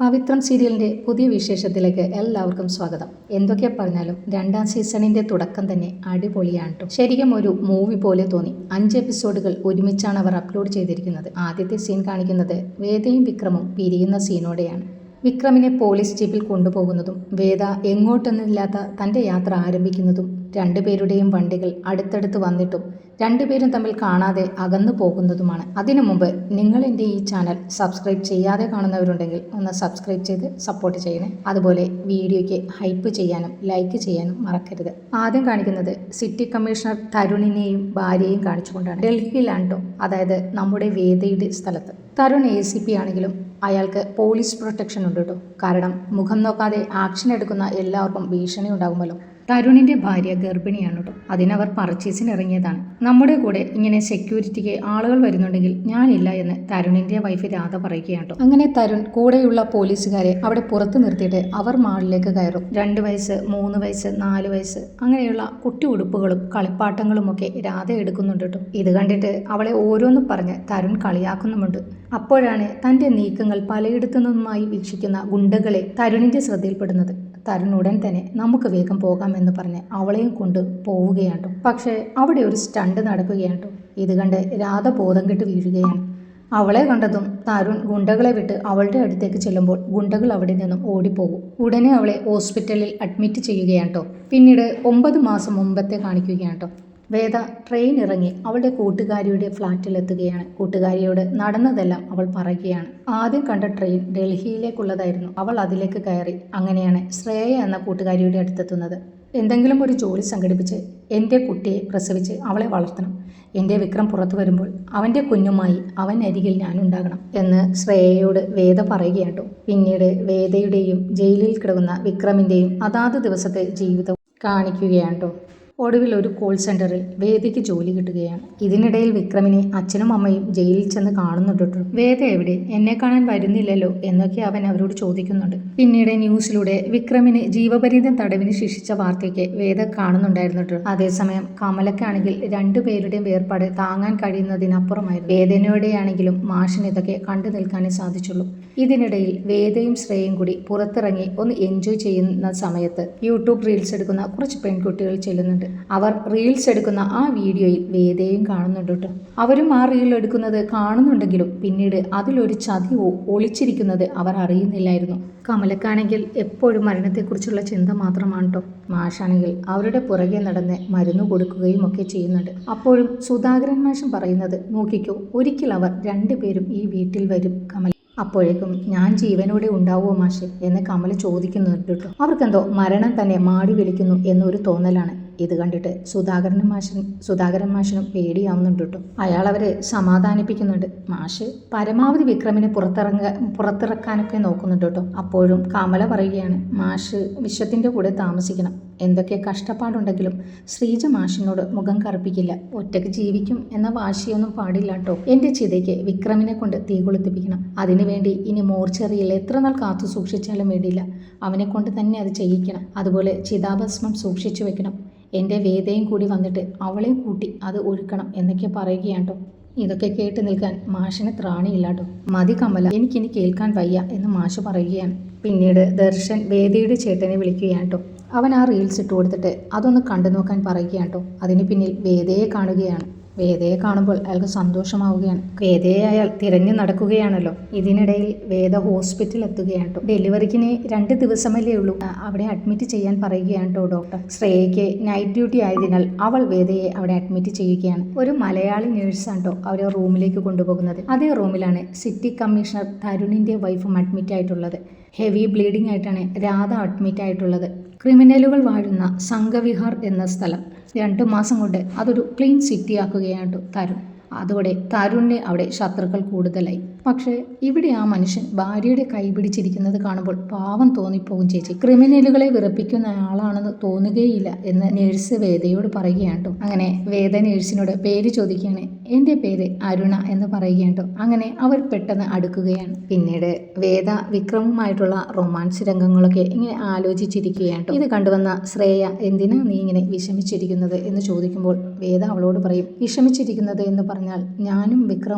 പവിത്രം സീരിയലിൻ്റെ പുതിയ വിശേഷത്തിലേക്ക് എല്ലാവർക്കും സ്വാഗതം. എന്തൊക്കെ പറഞ്ഞാലും 2ാം സീസണിൻ്റെ തുടക്കം തന്നെ അടിപൊളിയാണ് കേട്ടോ. ശരിക്കും ഒരു മൂവി പോലെ തോന്നി. 5 എപ്പിസോഡുകൾ ഒരുമിച്ചാണ് അവർ അപ്ലോഡ് ചെയ്തിരിക്കുന്നത്. ആദ്യത്തെ സീൻ കാണിക്കുന്നത് വേദയും വിക്രമും പിരിയുന്ന സീനോടെയാണ്. വിക്രമിനെ പോലീസ് ജീപ്പിൽ കൊണ്ടുപോകുന്നതും വേദ എങ്ങോട്ടെന്നില്ലാത്ത തൻ്റെ യാത്ര ആരംഭിക്കുന്നതും രണ്ടുപേരുടെയും വണ്ടികൾ അടുത്തടുത്ത് വന്നിട്ടും രണ്ടുപേരും തമ്മിൽ കാണാതെ അകന്നു പോകുന്നതുമാണ്. അതിനു മുമ്പ് നിങ്ങൾ എൻ്റെ ഈ ചാനൽ സബ്സ്ക്രൈബ് ചെയ്യാതെ കാണുന്നവരുണ്ടെങ്കിൽ ഒന്ന് സബ്സ്ക്രൈബ് ചെയ്ത് സപ്പോർട്ട് ചെയ്യണേ. അതുപോലെ വീഡിയോയ്ക്ക് ഹൈപ്പ് ചെയ്യാനും ലൈക്ക് ചെയ്യാനും മറക്കരുത്. ആദ്യം കാണിക്കുന്നത് സിറ്റി കമ്മീഷണർ തരുണിനെയും ഭാര്യയെയും കാണിച്ചുകൊണ്ടാണ്. ഡൽഹിയിലാണ് കേട്ടോ, അതായത് നമ്മുടെ വേദയുടെ സ്ഥലത്ത്. തരുൺ ACP ആണെങ്കിലും അയാൾക്ക് പോലീസ് പ്രൊട്ടക്ഷൻ ഉണ്ട് കേട്ടോ. കാരണം മുഖം നോക്കാതെ ആക്ഷൻ എടുക്കുന്ന എല്ലാവർക്കും ഭീഷണി ഉണ്ടാകുമല്ലോ. തരുണിൻ്റെ ഭാര്യ ഗർഭിണിയാണ് കേട്ടോ. അതിനവർ പർച്ചേസിന് ഇറങ്ങിയതാണ്. നമ്മുടെ കൂടെ ഇങ്ങനെ സെക്യൂരിറ്റിക്ക് ആളുകൾ വരുന്നുണ്ടെങ്കിൽ ഞാനില്ല എന്ന് തരുണിൻ്റെ വൈഫ് രാധ പറയുകയാണ് കേട്ടോ. അങ്ങനെ തരുൺ കൂടെയുള്ള പോലീസുകാരെ അവിടെ പുറത്ത് നിർത്തിയിട്ട് അവർ മാളിലേക്ക് കയറും. 2 വയസ്സ് 3 വയസ്സ് 4 വയസ്സ് അങ്ങനെയുള്ള കുട്ടി ഉടുപ്പുകളും കളിപ്പാട്ടങ്ങളും ഒക്കെ രാധ എടുക്കുന്നുണ്ട് കേട്ടോ. ഇത് കണ്ടിട്ട് അവളെ ഓരോന്നും പറഞ്ഞ് തരുൺ കളിയാക്കുന്നുമുണ്ട്. അപ്പോഴാണ് തൻ്റെ നീക്കങ്ങൾ പലയിടത്തു നിന്നുമായി വീക്ഷിക്കുന്ന ഗുണ്ടകളെ തരുണിൻ്റെ ശ്രദ്ധയിൽപ്പെടുന്നത്. തരുൺ ഉടൻ തന്നെ നമുക്ക് വേഗം പോകാമെന്ന് പറഞ്ഞ് അവളെയും കൊണ്ട് പോവുകയാണ്. പക്ഷേ അവിടെ ഒരു സ്റ്റണ്ട് നടക്കുകയാണ്. ഇത് കണ്ട് രാധ ബോധം കെട്ട് വീഴുകയാണ്. അവളെ കണ്ടതും തരുൺ ഗുണ്ടകളെ വിട്ട് അവളുടെ അടുത്തേക്ക് ചെല്ലുമ്പോൾ ഗുണ്ടകൾ അവിടെ നിന്നും ഓടിപ്പോകും. ഉടനെ അവളെ ഹോസ്പിറ്റലിൽ അഡ്മിറ്റ് ചെയ്യുകയാണ്. പിന്നീട് 9 മാസം മുമ്പത്തെ കാണിക്കുകയാണ്. വേദ ട്രെയിൻ ഇറങ്ങി അവളുടെ കൂട്ടുകാരിയുടെ ഫ്ലാറ്റിലെത്തുകയാണ്. കൂട്ടുകാരിയോട് നടന്നതെല്ലാം അവൾ പറയുകയാണ്. ആദ്യം കണ്ട ട്രെയിൻ ഡൽഹിയിലേക്കുള്ളതായിരുന്നു. അവൾ അതിലേക്ക് കയറി. അങ്ങനെയാണ് ശ്രേയ എന്ന കൂട്ടുകാരിയുടെ അടുത്തെത്തുന്നത്. എന്തെങ്കിലും ഒരു ജോലി സംഘടിപ്പിച്ച് എൻ്റെ കുട്ടിയെ പ്രസവിച്ച് അവളെ വളർത്തണം. എൻ്റെ വിക്രം പുറത്തു വരുമ്പോൾ അവൻ്റെ കുഞ്ഞുമായി അവൻ അരികിൽ ഞാനുണ്ടാകണം എന്ന് ശ്രേയയോട് വേദ പറയുകയാട്ടോ. പിന്നീട് വേദയുടെയും ജയിലിൽ കിടക്കുന്ന വിക്രമിൻ്റെയും അതാത് ദിവസത്തെ ജീവിതം കാണിക്കുകയാട്ടോ. ഒടുവിൽ ഒരു കോൾ സെൻറ്ററിൽ വേദയ്ക്ക് ജോലി കിട്ടുകയാണ്. ഇതിനിടയിൽ വിക്രമിനെ അച്ഛനും അമ്മയും ജയിലിൽ ചെന്ന് കാണുന്നുണ്ട്. വേദ എവിടെ, എന്നെ കാണാൻ വരുന്നില്ലല്ലോ എന്നൊക്കെ അവൻ അവരോട് ചോദിക്കുന്നുണ്ട്. പിന്നീട് ന്യൂസിലൂടെ വിക്രമിന് ജീവപര്യന്തം തടവിന് ശിക്ഷിച്ച വാർത്തയ്ക്ക് വേദ കാണുന്നുണ്ടായിരുന്നു. അതേസമയം കമലക്കാണെങ്കിൽ 2 പേരുടെയും വേർപാട് താങ്ങാൻ കഴിയുന്നതിനപ്പുറമായിരുന്നു. വേദനയോടെയാണെങ്കിലും മാഷിന് ഇതൊക്കെ കണ്ടു നിൽക്കാനേ സാധിച്ചുള്ളൂ. ഇതിനിടയിൽ വേദയും ശ്രേയയും കൂടി പുറത്തിറങ്ങി ഒന്ന് എൻജോയ് ചെയ്യുന്ന സമയത്ത് യൂട്യൂബ് റീൽസ് എടുക്കുന്ന കുറച്ച് പെൺകുട്ടികൾ ചെല്ലുന്നുണ്ട്. അവർ റീൽസ് എടുക്കുന്ന ആ വീഡിയോയിൽ വേദയും കാണുന്നുണ്ട് കേട്ടോ. അവരും ആ റീൽ എടുക്കുന്നത് കാണുന്നുണ്ടെങ്കിലും പിന്നീട് അതിലൊരു ചതി ഒളിച്ചിരിക്കുന്നത് അവർ അറിയുന്നില്ലായിരുന്നു. കമലക്കാണെങ്കിൽ എപ്പോഴും മരണത്തെക്കുറിച്ചുള്ള ചിന്ത മാത്രമാണ് കേട്ടോ. മാഷാണെങ്കിൽ അവരുടെ പുറകെ നടന്ന് മരുന്ന് കൊടുക്കുകയും ഒക്കെ ചെയ്യുന്നുണ്ട്. അപ്പോഴും സുധാകരൻ മാഷൻ പറയുന്നത് നോക്കിക്കോ, ഒരിക്കൽ അവർ 2 പേരും ഈ വീട്ടിൽ വരും കമൽ. അപ്പോഴേക്കും ഞാൻ ജീവനോടെ ഉണ്ടാവുമോ മാഷെ എന്ന് കമൽ ചോദിക്കുന്നുണ്ട് കേട്ടോ. അവർക്കെന്തോ മരണം തന്നെ മാടി വിളിക്കുന്നു എന്നൊരു തോന്നലാണ്. ഇത് കണ്ടിട്ട് സുധാകരൻ മാഷിനും പേടിയാവുന്നുണ്ട് കേട്ടോ. അയാൾ അവരെ സമാധാനിപ്പിക്കുന്നുണ്ട്. മാഷ് പരമാവധി വിക്രമിനെ പുറത്തിറക്കാനൊക്കെ നോക്കുന്നുണ്ട് കേട്ടോ. അപ്പോഴും കമല പറയുകയാണ്, മാഷ് വിശ്വത്തിൻ്റെ കൂടെ താമസിക്കണം. എന്തൊക്കെ കഷ്ടപ്പാടുണ്ടെങ്കിലും ശ്രീജ മാഷിനോട് മുഖം കറുപ്പിക്കില്ല. ഒറ്റയ്ക്ക് ജീവിക്കും എന്ന വാശിയൊന്നും പാടില്ല കേട്ടോ. എൻ്റെ ചിതയ്ക്ക് വിക്രമിനെ കൊണ്ട് തീ കൊളുത്തിപ്പിക്കണം. അതിനുവേണ്ടി ഇനി മോർച്ചറിയിൽ എത്ര നാൾ കാത്തു സൂക്ഷിച്ചാലും വേണ്ടിയില്ല. അവനെ കൊണ്ട് തന്നെ അത് ചെയ്യിക്കണം. അതുപോലെ ചിതാഭസ്മം സൂക്ഷിച്ചു വെക്കണം. എൻ്റെ വേദയും കൂടി വന്നിട്ട് അവളെയും കൂട്ടി അത് ഒഴുക്കണം എന്നൊക്കെ പറയുകയാണ് കേട്ടോ. ഇതൊക്കെ കേട്ട് നിൽക്കാൻ മാഷിന് ത്രാണിയില്ല കേട്ടോ. മതി കമല, എനിക്കിനി കേൾക്കാൻ വയ്യ എന്ന് മാഷ് പറയുകയാണ്. പിന്നീട് ദർശൻ വേദയുടെ ചേട്ടനെ വിളിക്കുകയാണ് കേട്ടോ. അവൻ ആ റീൽസ് ഇട്ട് കൊടുത്തിട്ട് അതൊന്ന് കണ്ടു നോക്കാൻ പറയുകയാണ് കേട്ടോ. അതിന് പിന്നിൽ വേദയെ കാണുകയാണ്. വേദയെ കാണുമ്പോൾ അയാൾക്ക് സന്തോഷമാവുകയാണ്. വേദയെ അയാൾ തിരഞ്ഞു നടക്കുകയാണല്ലോ. ഇതിനിടയിൽ വേദ ഹോസ്പിറ്റലിൽ എത്തുകയാണ് കേട്ടോ. ഡെലിവറിക്കിന് 2 ദിവസമല്ലേ ഉള്ളൂ. അവിടെ അഡ്മിറ്റ് ചെയ്യാൻ പറയുകയാണ് കേട്ടോ ഡോക്ടർ. ശ്രേയയ്ക്ക് നൈറ്റ് ഡ്യൂട്ടി ആയതിനാൽ അവൾ വേദയെ അവിടെ അഡ്മിറ്റ് ചെയ്യുകയാണ്. ഒരു മലയാളി നേഴ്സാണ് കേട്ടോ അവരെ റൂമിലേക്ക് കൊണ്ടുപോകുന്നത്. അതേ റൂമിലാണ് സിറ്റി കമ്മീഷണർ തരുണിൻ്റെ വൈഫും അഡ്മിറ്റ് ആയിട്ടുള്ളത്. ഹെവി ബ്ലീഡിംഗ് ആയിട്ടാണ് രാധ അഡ്മിറ്റ് ആയിട്ടുള്ളത്. ക്രിമിനലുകൾ വാഴുന്ന സംഘവിഹാർ എന്ന സ്ഥലം 2 മാസം കൊണ്ട് അതൊരു ക്ലീൻ സിറ്റി ആക്കുകയാണ് തരുൺ. അതോടെ തരുണിന് അവിടെ ശത്രുക്കൾ കൂടുതലായി. പക്ഷേ ഇവിടെ ആ മനുഷ്യൻ ഭാര്യയുടെ കൈ പിടിച്ചിരിക്കുന്നത് കാണുമ്പോൾ പാവം തോന്നിപ്പോകും ചേച്ചി. ക്രിമിനലുകളെ വിറപ്പിക്കുന്ന ആളാണെന്ന് തോന്നുകയില്ല എന്ന് നേഴ്സ് വേദയോട് പറയുകയാണ്. അങ്ങനെ വേദ നേഴ്സിനോട് പേര് ചോദിക്കുകയാണ്. എൻ്റെ പേര് അരുണ എന്ന് പറയുകയാണ്. അങ്ങനെ അവർ പെട്ടെന്ന് അടുക്കുകയാണ്. പിന്നീട് വേദ വിക്രമുമായിട്ടുള്ള റൊമാൻസ് രംഗങ്ങളൊക്കെ ഇങ്ങനെ ആലോചിച്ചിരിക്കുകയാണ്. ഇത് കണ്ടുവന്ന ശ്രേയ എന്തിനാ നീ ഇങ്ങനെ വിഷമിച്ചിരിക്കുന്നത് എന്ന് ചോദിക്കുമ്പോൾ വേദ അവളോട് പറയും, വിഷമിച്ചിരിക്കുന്നത് എന്ന് പറഞ്ഞാൽ ഞാനും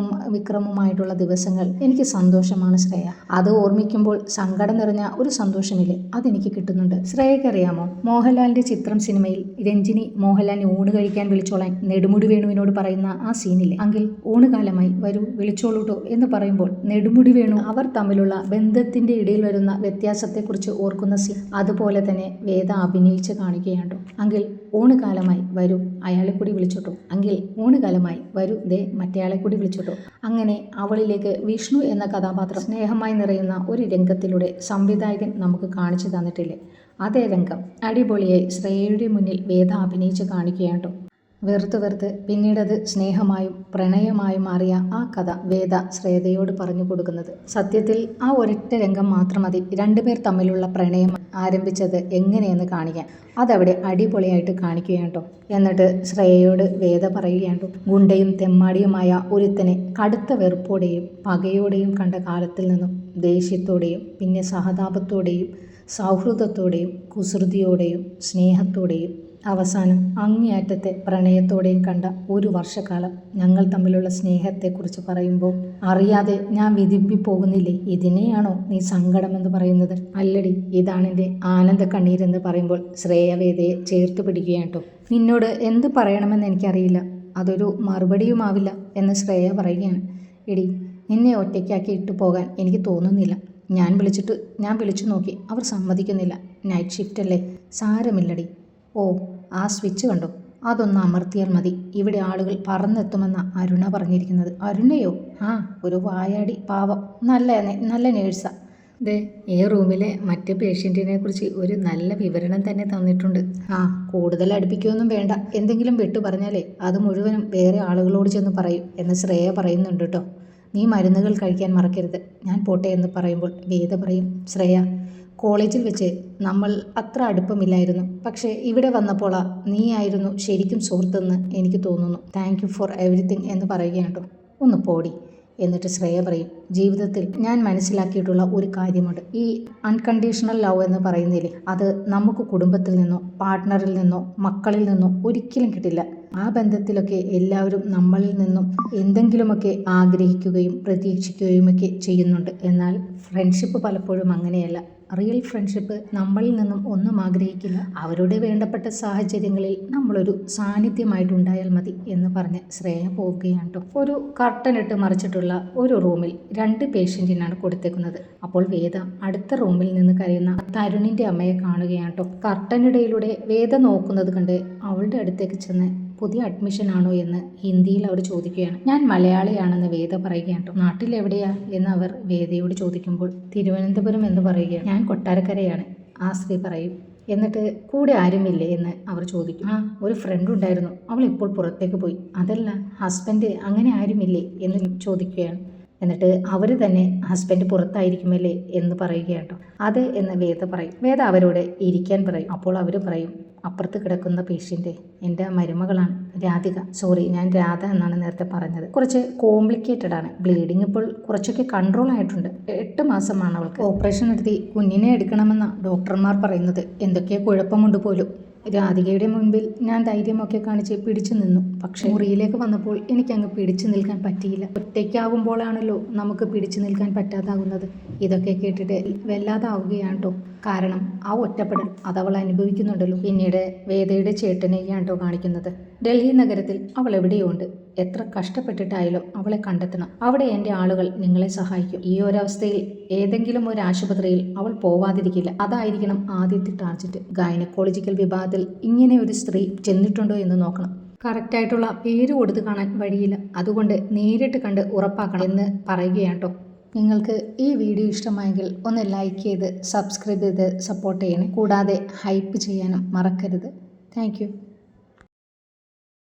വിക്രമുമായിട്ടുള്ള ദിവസങ്ങൾ ദിവസങ്ങൾ എനിക്ക് സന്തോഷമാണ് ശ്രേയ. അത് ഓർമ്മിക്കുമ്പോൾ സങ്കടം നിറഞ്ഞ ഒരു സന്തോഷമില്ലേ, അതെനിക്ക് കിട്ടുന്നുണ്ട്. ശ്രേയയ്ക്ക് അറിയാമോ, മോഹൻലാലിന്റെ ചിത്രം സിനിമയിൽ രഞ്ജിനി മോഹൻലാലിനെ ഊണ് കഴിക്കാൻ വിളിച്ചോളാൻ നെടുമുടി വേണുവിനോട് പറയുന്ന ആ സീനില്ലേ, അങ്കിൽ ഊണുകാലമായി വരൂ വിളിച്ചോളൂട്ടോ എന്ന് പറയുമ്പോൾ നെടുമുടി വേണു അവർ തമ്മിലുള്ള ബന്ധത്തിന്റെ ഇടയിൽ വരുന്ന വ്യത്യാസത്തെക്കുറിച്ച് ഓർക്കുന്ന സീൻ അതുപോലെ തന്നെ വേദ അഭിനയിച്ച് കാണിക്കുകയാണ്ടോ. അങ്കിൽ ഊണുകാലമായി വരൂ, അയാളെ കൂടി വിളിച്ചോട്ടോ. അങ്കിൽ ഊണുകാലമായി വരൂ, ദേ മറ്റേയാളെ കൂടി വിളിച്ചോട്ടോ. അങ്ങനെ അവളിലേക്ക് വിഷ്ണു എന്ന കഥാപാത്രം സ്നേഹമായി നിറയുന്ന ഒരു രംഗത്തിലൂടെ സംവിധായകൻ നമുക്ക് കാണിച്ചു തന്നിട്ടില്ലേ, അതേ രംഗം അടിപൊളിയായി ശ്രേയയുടെ മുന്നിൽ വേദ അഭിനയിച്ച് കാണിക്കുകയാണ്ടോ. വെറുത്ത് പിന്നീടത് സ്നേഹമായും പ്രണയമായും മാറിയ ആ കഥ വേദ ശ്രേയയോട് പറഞ്ഞു കൊടുക്കുന്നത്. സത്യത്തിൽ ആ ഒരൊറ്റ രംഗം മാത്രം മതി രണ്ടുപേർ തമ്മിലുള്ള പ്രണയം ആരംഭിച്ചത് എങ്ങനെയെന്ന് കാണിക്കാൻ. അതവിടെ അടിപൊളിയായിട്ട് കാണിക്കുകയാണ്ടോ. എന്നിട്ട് ശ്രേയയോട് വേദ പറയുകയാണ്ടോ, ഗുണ്ടയും തെമ്മാടിയുമായ ഒരുത്തനെ കടുത്ത വെറുപ്പോടെയും പകയോടെയും കണ്ട കാലത്തിൽ നിന്നും ദേഷ്യത്തോടെയും പിന്നെ സഹതാപത്തോടെയും സൗഹൃദത്തോടെയും കുസൃതിയോടെയും സ്നേഹത്തോടെയും അവസാനം അങ്ങേയറ്റത്തെ പ്രണയത്തോടെയും കണ്ട ഒരു വർഷക്കാലം ഞങ്ങൾ തമ്മിലുള്ള സ്നേഹത്തെക്കുറിച്ച് പറയുമ്പോൾ അറിയാതെ ഞാൻ വിതുമ്പിപ്പോകുന്നില്ലേ, ഇതിനെയാണോ നീ സങ്കടമെന്ന് പറയുന്നത്? അല്ലടി, ഇതാണെൻ്റെ ആനന്ദ കണ്ണീരെന്ന് പറയുമ്പോൾ ശ്രേയവേദയെ ചേർത്ത് പിടിക്കുകയാട്ടോ. നിന്നോട് എന്ത് പറയണമെന്ന് എനിക്കറിയില്ല, അതൊരു മറുപടിയുമാവില്ല എന്ന് ശ്രേയ പറയുകയാണ്. എടി, നിന്നെ ഒറ്റയ്ക്കാക്കി ഇട്ടു പോകാൻ എനിക്ക് തോന്നുന്നില്ല. ഞാൻ വിളിച്ചു നോക്കി, അവർ സമ്മതിക്കുന്നില്ല. നൈറ്റ് ഷിഫ്റ്റ് അല്ലേ, സാരമില്ലടി. ഓ, ആ സ്വിച്ച് കണ്ടോ, അതൊന്ന് അമർത്തിയാൽ മതി, ഇവിടെ ആളുകൾ പറന്നെത്തുമെന്ന അരുണ പറഞ്ഞിരിക്കുന്നത്. അരുണയോ? ആ, ഒരു വായാടി പാവം, നല്ല നേഴ്സാ. ദേ, ഈ റൂമിലെ മറ്റ് പേഷ്യൻറ്റിനെ കുറിച്ച് ഒരു നല്ല വിവരണം തന്നെ തന്നിട്ടുണ്ട്. ആ, കൂടുതൽ അടുപ്പിക്കുകയൊന്നും വേണ്ട, എന്തെങ്കിലും വിട്ടു പറഞ്ഞാലേ അത് മുഴുവനും വേറെ ആളുകളോട് ചെന്ന് പറയും എന്ന് ശ്രേയ പറയുന്നുണ്ട് കേട്ടോ. നീ മരുന്നുകൾ കഴിക്കാൻ മറക്കരുത്, ഞാൻ പോട്ടെ എന്ന് പറയുമ്പോൾ വേദ പറയും, ശ്രേയ, കോളേജിൽ വെച്ച് നമ്മൾ അത്ര അടുപ്പമില്ലായിരുന്നു, പക്ഷേ ഇവിടെ വന്നപ്പോൾ നീയായിരുന്നു ശരിക്കും സുഹൃത്തെന്ന് എനിക്ക് തോന്നുന്നു. താങ്ക് യു ഫോർ എവറിത്തിങ് എന്ന് പറയുകയാണ്ടോ. ഒന്ന് പോടി. എന്നിട്ട് ശ്രേയ പറയും, ജീവിതത്തിൽ ഞാൻ മനസ്സിലാക്കിയിട്ടുള്ള ഒരു കാര്യമുണ്ട്, ഈ അൺകണ്ടീഷണൽ ലവ് എന്ന് പറയുന്നില്ലേ, അത് നമുക്ക് കുടുംബത്തിൽ നിന്നോ പാർട്ട്ണറിൽ നിന്നോ മക്കളിൽ നിന്നോ ഒരിക്കലും കിട്ടില്ല. ആ ബന്ധത്തിലൊക്കെ എല്ലാവരും നമ്മളിൽ നിന്നും എന്തെങ്കിലുമൊക്കെ ആഗ്രഹിക്കുകയും പ്രതീക്ഷിക്കുകയുമൊക്കെ ചെയ്യുന്നുണ്ട്. എന്നാൽ ഫ്രണ്ട്ഷിപ്പ് പലപ്പോഴും അങ്ങനെയല്ല. റിയൽ ഫ്രണ്ട്ഷിപ്പ് നമ്മളിൽ നിന്നും ഒന്നും ആഗ്രഹിക്കില്ല, അവരുടെ വേണ്ടപ്പെട്ട സാഹചര്യങ്ങളിൽ നമ്മളൊരു സാന്നിധ്യമായിട്ടുണ്ടായാൽ മതി എന്ന് പറഞ്ഞ് ശ്രേയ പോവുകയാണ് കേട്ടോ. ഒരു കർട്ടനിട്ട് മറിച്ചിട്ടുള്ള ഒരു റൂമിൽ 2 പേഷ്യൻറ്റിനാണ് കൊടുത്തേക്കുന്നത്. അപ്പോൾ വേദ അടുത്ത റൂമിൽ നിന്ന് കരയുന്ന തരുണിൻ്റെ അമ്മയെ കാണുകയാണ് കേട്ടോ. കർട്ടനിടയിലൂടെ വേദ നോക്കുന്നത് കണ്ട് അവളുടെ അടുത്തേക്ക് ചെന്ന് പുതിയ അഡ്മിഷൻ ആണോ എന്ന് ഹിന്ദിയിൽ അവർ ചോദിക്കുകയാണ്. ഞാൻ മലയാളിയാണെന്ന് വേദ പറയുകയാണ് കേട്ടോ. നാട്ടിൽ എവിടെയാ എന്ന് അവർ വേദയോട് ചോദിക്കുമ്പോൾ തിരുവനന്തപുരം എന്ന് പറയുകയാണ്. ഞാൻ കൊട്ടാരക്കരയാണ്, ആ സ്ത്രീ പറയും. എന്നിട്ട് കൂടെ ആരുമില്ലേ എന്ന് അവർ ചോദിക്കും. ആ, ഒരു ഫ്രണ്ട് ഉണ്ടായിരുന്നു, അവൾ ഇപ്പോൾ പുറത്തേക്ക് പോയി. അതല്ല, ഹസ്ബൻഡ് അങ്ങനെ ആരുമില്ലേ എന്ന് ചോദിക്കുകയാണ്. എന്നിട്ട് അവർ തന്നെ ഹസ്ബൻഡ് പുറത്തായിരിക്കുമല്ലേ എന്ന് പറയുകയാണ് കേട്ടോ. അതെ എന്ന് വേദ പറയും. വേദ അവരോട് ഇരിക്കാൻ പറയും. അപ്പോൾ അവർ പറയും, അപ്പുറത്ത് കിടക്കുന്ന പേഷ്യൻ്റ് എൻ്റെ മരുമകളാണ് രാധിക. സോറി, ഞാൻ രാധ എന്നാണ് നേരത്തെ പറഞ്ഞത്. കുറച്ച് കോംപ്ലിക്കേറ്റഡ് ആണ്, ബ്ലീഡിങ് ഇപ്പോൾ കുറച്ചൊക്കെ കൺട്രോൾ ആയിട്ടുണ്ട്. 8 മാസമാണ് അവൾക്ക്. ഓപ്പറേഷൻ നടത്തി കുഞ്ഞിനെ എടുക്കണമെന്നാണ് ഡോക്ടർമാർ പറയുന്നത്. എന്തൊക്കെ കുഴപ്പമുണ്ട് പോലും. രാധികയുടെ മുൻപിൽ ഞാൻ ധൈര്യമൊക്കെ കാണിച്ച് പിടിച്ചു നിന്നു. പക്ഷേ മുറിയിലേക്ക് വന്നപ്പോൾ എനിക്കങ്ങ് പിടിച്ചു നിൽക്കാൻ പറ്റിയില്ല. ഒറ്റയ്ക്കാവുമ്പോഴാണല്ലോ നമുക്ക് പിടിച്ചു നിൽക്കാൻ പറ്റാതാകുന്നത്. ഇതൊക്കെ കേട്ടിട്ട് വല്ലാതാവുകയാണ് കേട്ടോ. കാരണം ആ ഒറ്റപ്പെടൽ അതവൾ അനുഭവിക്കുന്നുണ്ടല്ലോ. പിന്നീട് വേദയുടെ ചേട്ടനെയാണ് കേട്ടോ കാണിക്കുന്നത്. ഡൽഹി നഗരത്തിൽ അവൾ എവിടെയോ ഉണ്ട്. എത്ര കഷ്ടപ്പെട്ടിട്ടായാലും അവളെ കണ്ടെത്തണം. അവിടെ എൻ്റെ ആളുകൾ നിങ്ങളെ സഹായിക്കും. ഈ ഒരവസ്ഥയിൽ ഏതെങ്കിലും ഒരു ആശുപത്രിയിൽ അവൾ പോവാതിരിക്കില്ല. അതായിരിക്കണം ആദ്യത്തെ ടാർജറ്റ്. ഗൈനക്കോളജിക്കൽ വിഭാഗത്തിൽ ഇങ്ങനെ ഒരു സ്ത്രീ ചെന്നിട്ടുണ്ടോ എന്ന് നോക്കണം. കറക്റ്റായിട്ടുള്ള പേര് കൊടുത്ത് കാണാൻ വഴിയില്ല. അതുകൊണ്ട് നേരിട്ട് കണ്ട് ഉറപ്പാക്കണം എന്ന് പറയുകയാണ് കേട്ടോ. നിങ്ങൾക്ക് ഈ വീഡിയോ ഇഷ്ടമായെങ്കിൽ ഒന്ന് ലൈക്ക് ചെയ്ത് സബ്സ്ക്രൈബ് ചെയ്ത് സപ്പോർട്ട് ചെയ്യണേ. കൂടാതെ ഹൈപ്പ് ചെയ്യാനും മറക്കരുത്. Thank you.